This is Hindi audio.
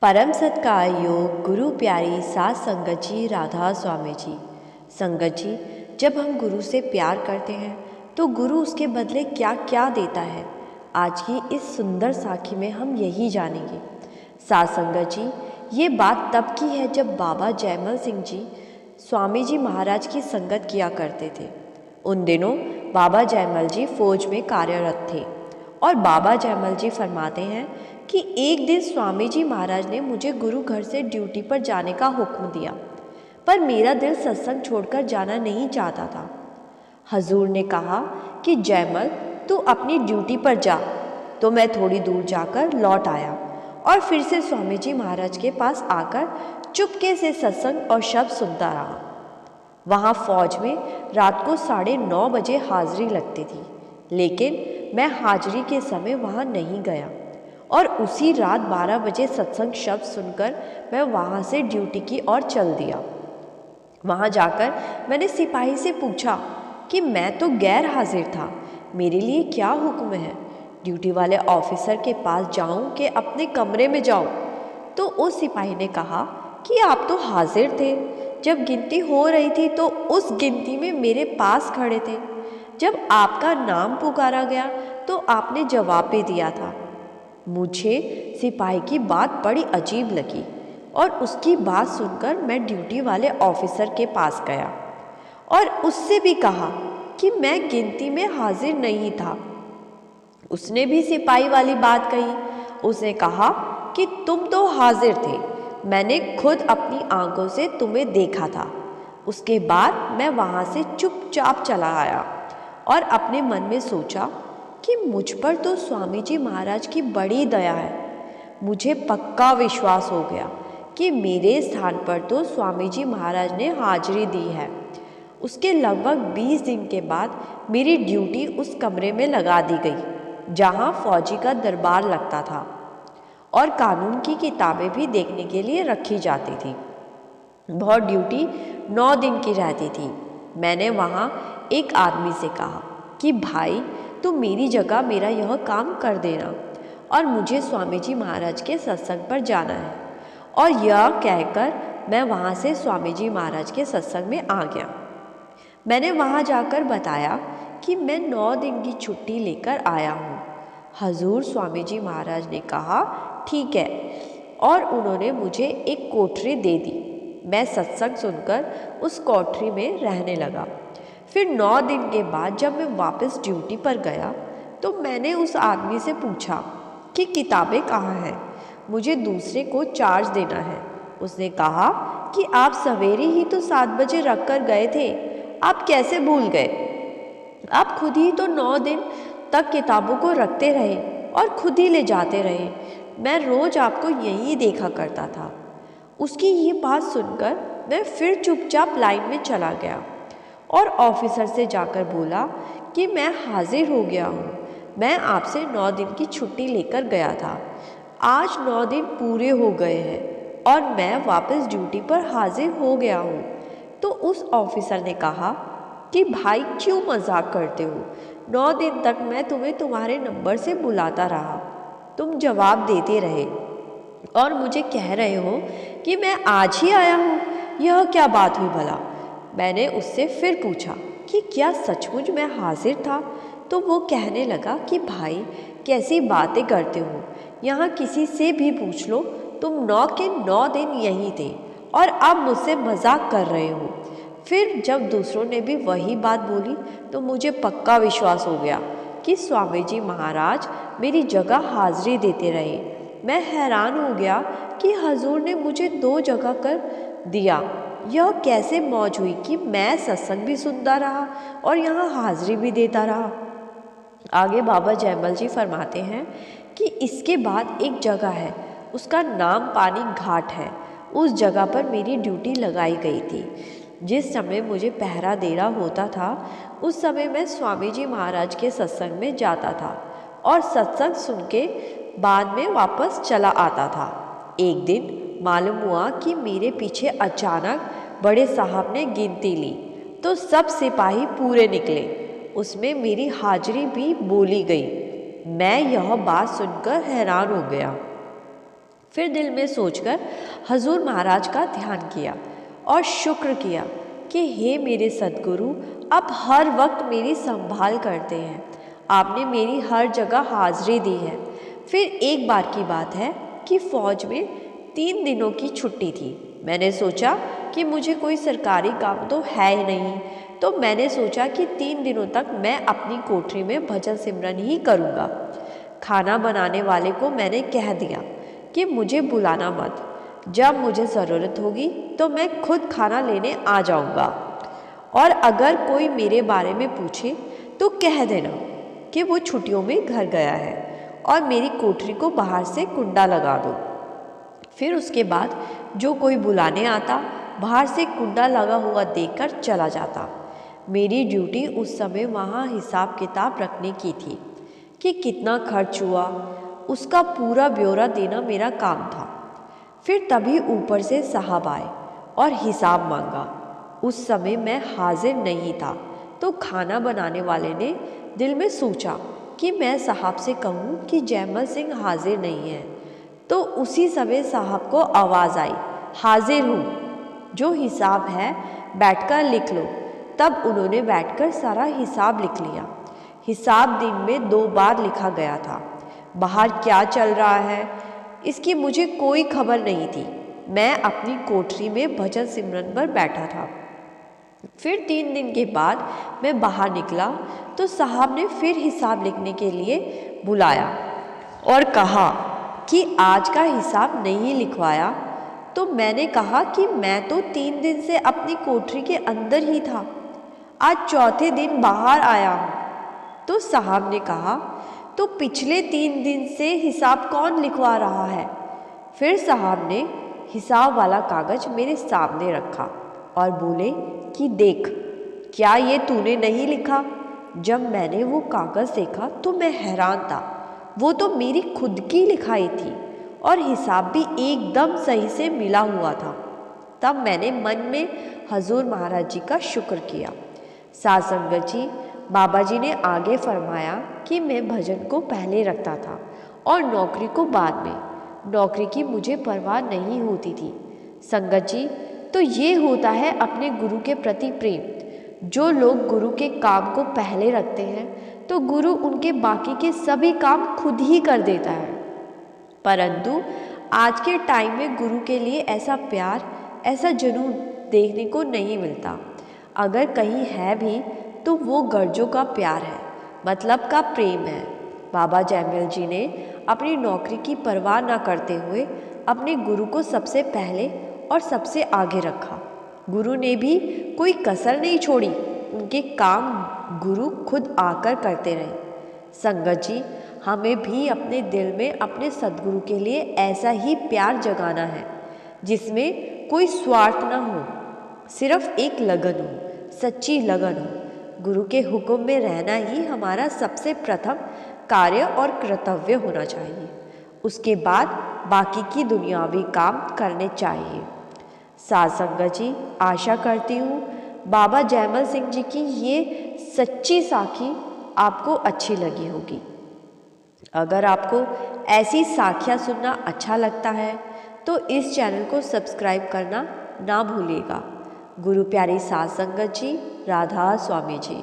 परम सत्कार योग गुरु प्यारी सात संगत जी राधा स्वामी जी। संगत जी, जब हम गुरु से प्यार करते हैं तो गुरु उसके बदले क्या क्या देता है, आज की इस सुंदर साखी में हम यही जानेंगे। सात संगत जी, ये बात तब की है जब बाबा जयमल सिंह जी स्वामी जी महाराज की संगत किया करते थे। उन दिनों बाबा जयमल जी फौज में कार्यरत थे और बाबा जयमल जी फरमाते हैं कि एक दिन स्वामी जी महाराज ने मुझे गुरु घर से ड्यूटी पर जाने का हुक्म दिया, पर मेरा दिल सत्संग छोड़कर जाना नहीं चाहता था। हजूर ने कहा कि जयमल, तू अपनी ड्यूटी पर जा। तो मैं थोड़ी दूर जाकर लौट आया और फिर से स्वामी जी महाराज के पास आकर चुपके से सत्संग और शब्द सुनता रहा। वहाँ फौज में रात को 9:30 बजे हाजिरी लगती थी, लेकिन मैं हाजिरी के समय वहाँ नहीं गया और उसी रात 12 बजे सत्संग शब्द सुनकर मैं वहाँ से ड्यूटी की ओर चल दिया। वहाँ जाकर मैंने सिपाही से पूछा कि मैं तो गैर हाजिर था, मेरे लिए क्या हुक्म है, ड्यूटी वाले ऑफिसर के पास जाऊं कि अपने कमरे में जाऊं? तो उस सिपाही ने कहा कि आप तो हाजिर थे, जब गिनती हो रही थी तो उस गिनती में मेरे पास खड़े थे। जब आपका नाम पुकारा गया तो आपने जवाब भी दिया था। मुझे सिपाही की बात बड़ी अजीब लगी और उसकी बात सुनकर मैं ड्यूटी वाले ऑफिसर के पास गया और उससे भी कहा कि मैं गिनती में हाजिर नहीं था। उसने भी सिपाही वाली बात कही। उसने कहा कि तुम तो हाजिर थे, मैंने खुद अपनी आंखों से तुम्हें देखा था। उसके बाद मैं वहाँ से चुपचाप चला आया और अपने मन में सोचा कि मुझ पर तो स्वामी जी महाराज की बड़ी दया है। मुझे पक्का विश्वास हो गया कि मेरे स्थान पर तो स्वामी जी महाराज ने हाजिरी दी है। उसके लगभग 20 दिन के बाद मेरी ड्यूटी उस कमरे में लगा दी गई जहां फौजी का दरबार लगता था और कानून की किताबें भी देखने के लिए रखी जाती थी। वह ड्यूटी 9 दिन की रहती थी। मैंने वहाँ एक आदमी से कहा कि भाई, तो मेरी जगह मेरा यह काम कर देना और मुझे स्वामी जी महाराज के सत्संग पर जाना है। और यह कहकर मैं वहाँ से स्वामी जी महाराज के सत्संग में आ गया। मैंने वहाँ जाकर बताया कि मैं 9 दिन की छुट्टी लेकर आया हूँ। हजूर स्वामी जी महाराज ने कहा ठीक है, और उन्होंने मुझे एक कोठरी दे दी। मैं सत्संग सुनकर उस कोठरी में रहने लगा। फिर 9 दिन के बाद जब मैं वापस ड्यूटी पर गया तो मैंने उस आदमी से पूछा कि किताबें कहाँ हैं, मुझे दूसरे को चार्ज देना है। उसने कहा कि आप सवेरे ही तो 7 बजे रख कर गए थे, आप कैसे भूल गए? आप खुद ही तो 9 दिन तक किताबों को रखते रहे और खुद ही ले जाते रहे। मैं रोज आपको यहीं देखा करता था। उसकी ये बात सुनकर मैं फिर चुपचाप लाइन में चला गया और ऑफिसर से जाकर बोला कि मैं हाजिर हो गया हूँ। मैं आपसे 9 दिन की छुट्टी लेकर गया था, आज 9 दिन पूरे हो गए हैं और मैं वापस ड्यूटी पर हाजिर हो गया हूँ। तो उस ऑफिसर ने कहा कि भाई, क्यों मजाक करते हो? 9 दिन तक मैं तुम्हें तुम्हारे नंबर से बुलाता रहा, तुम जवाब देते रहे और मुझे कह रहे हो कि मैं आज ही आया हूँ। यह क्या बात हुई भला? मैंने उससे फिर पूछा कि क्या सचमुच मैं हाजिर था? तो वो कहने लगा कि भाई, कैसी बातें करते हो, यहाँ किसी से भी पूछ लो, तुम 9 के 9 दिन यहीं थे और अब मुझसे मजाक कर रहे हो। फिर जब दूसरों ने भी वही बात बोली तो मुझे पक्का विश्वास हो गया कि स्वामी जी महाराज मेरी जगह हाजिरी देते रहे। मैं हैरान हो गया कि हजूर ने मुझे 2 जगह कर दिया। यह कैसे मौज हुई कि मैं सत्संग भी सुनता रहा और यहाँ हाजिरी भी देता रहा। आगे बाबा जयमल जी फरमाते हैं कि इसके बाद एक जगह है, उसका नाम पानी घाट है। उस जगह पर मेरी ड्यूटी लगाई गई थी। जिस समय मुझे पहरा देना होता था उस समय मैं स्वामी जी महाराज के सत्संग में जाता था और सत्संग सुन के बाद में वापस चला आता था। एक दिन मालूम हुआ कि मेरे पीछे अचानक बड़े साहब ने गिनती ली तो सब सिपाही पूरे निकले, उसमें मेरी हाजिरी भी बोली गई। मैं यह बात सुनकर हैरान हो गया। फिर दिल में सोचकर हजूर महाराज का ध्यान किया और शुक्र किया कि हे मेरे सद्गुरु, आप हर वक्त मेरी संभाल करते हैं, आपने मेरी हर जगह हाजिरी दी है। फिर एक बार की बात है कि फ़ौज में 3 दिनों की छुट्टी थी। मैंने सोचा कि मुझे कोई सरकारी काम तो है ही नहीं, तो मैंने सोचा कि 3 दिनों तक मैं अपनी कोठरी में भजन सिमरन ही करूँगा। खाना बनाने वाले को मैंने कह दिया कि मुझे बुलाना मत, जब मुझे ज़रूरत होगी तो मैं खुद खाना लेने आ जाऊँगा, और अगर कोई मेरे बारे में पूछे तो कह देना कि वो छुट्टियों में घर गया है, और मेरी कोठरी को बाहर से कुंडा लगा दो। फिर उसके बाद जो कोई बुलाने आता बाहर से कुंडा लगा हुआ देखकर चला जाता। मेरी ड्यूटी उस समय वहाँ हिसाब किताब रखने की थी कि कितना खर्च हुआ, उसका पूरा ब्यौरा देना मेरा काम था। फिर तभी ऊपर से साहब आए और हिसाब मांगा। उस समय मैं हाजिर नहीं था, तो खाना बनाने वाले ने दिल में सोचा कि मैं साहब से कहूँ कि जयमल सिंह हाजिर नहीं है। तो उसी समय साहब को आवाज़ आई, हाजिर हूँ, जो हिसाब है बैठकर लिख लो। तब उन्होंने बैठकर सारा हिसाब लिख लिया। हिसाब दिन में 2 बार लिखा गया था। बाहर क्या चल रहा है इसकी मुझे कोई खबर नहीं थी। मैं अपनी कोठरी में भजन सिमरन पर बैठा था। फिर 3 दिन के बाद मैं बाहर निकला तो साहब ने फिर हिसाब लिखने के लिए बुलाया और कहा कि आज का हिसाब नहीं लिखवाया। तो मैंने कहा कि मैं तो 3 दिन से अपनी कोठरी के अंदर ही था, आज चौथे दिन बाहर आया हूँ। तो साहब ने कहा, तो पिछले 3 दिन से हिसाब कौन लिखवा रहा है? फिर साहब ने हिसाब वाला कागज़ मेरे सामने रखा और बोले कि देख, क्या ये तूने नहीं लिखा? जब मैंने वो कागज़ देखा तो मैं हैरान था। वो तो मेरी खुद की लिखाई थी और हिसाब भी एकदम सही से मिला हुआ था। तब मैंने मन में हजूर महाराज जी का शुक्र किया। साध संगत जी, बाबा जी ने आगे फरमाया कि मैं भजन को पहले रखता था और नौकरी को बाद में। नौकरी की मुझे परवाह नहीं होती थी। संगत जी, तो ये होता है अपने गुरु के प्रति प्रेम। जो लोग गुरु के काम को पहले रखते हैं तो गुरु उनके बाकी के सभी काम खुद ही कर देता है। परंतु आज के टाइम में गुरु के लिए ऐसा प्यार, ऐसा जुनून देखने को नहीं मिलता। अगर कहीं है भी तो वो गर्जों का प्यार है, मतलब का प्रेम है। बाबा जयमल जी ने अपनी नौकरी की परवाह न करते हुए अपने गुरु को सबसे पहले और सबसे आगे रखा। गुरु ने भी कोई कसर नहीं छोड़ी, उनके काम गुरु खुद आकर करते रहे। संगत जी, हमें भी अपने दिल में अपने सद्गुरु के लिए ऐसा ही प्यार जगाना है जिसमें कोई स्वार्थ न हो, सिर्फ एक लगन हो, सच्ची लगन हो। गुरु के हुक्म में रहना ही हमारा सबसे प्रथम कार्य और कर्तव्य होना चाहिए। उसके बाद बाकी की दुनियावी काम करने चाहिए। साध संगत जी, आशा करती हूँ बाबा जयमल सिंह जी की ये सच्ची साखी आपको अच्छी लगी होगी। अगर आपको ऐसी साखियाँ सुनना अच्छा लगता है तो इस चैनल को सब्सक्राइब करना ना भूलिएगा। गुरु प्यारी साध संगत जी, राधा स्वामी जी।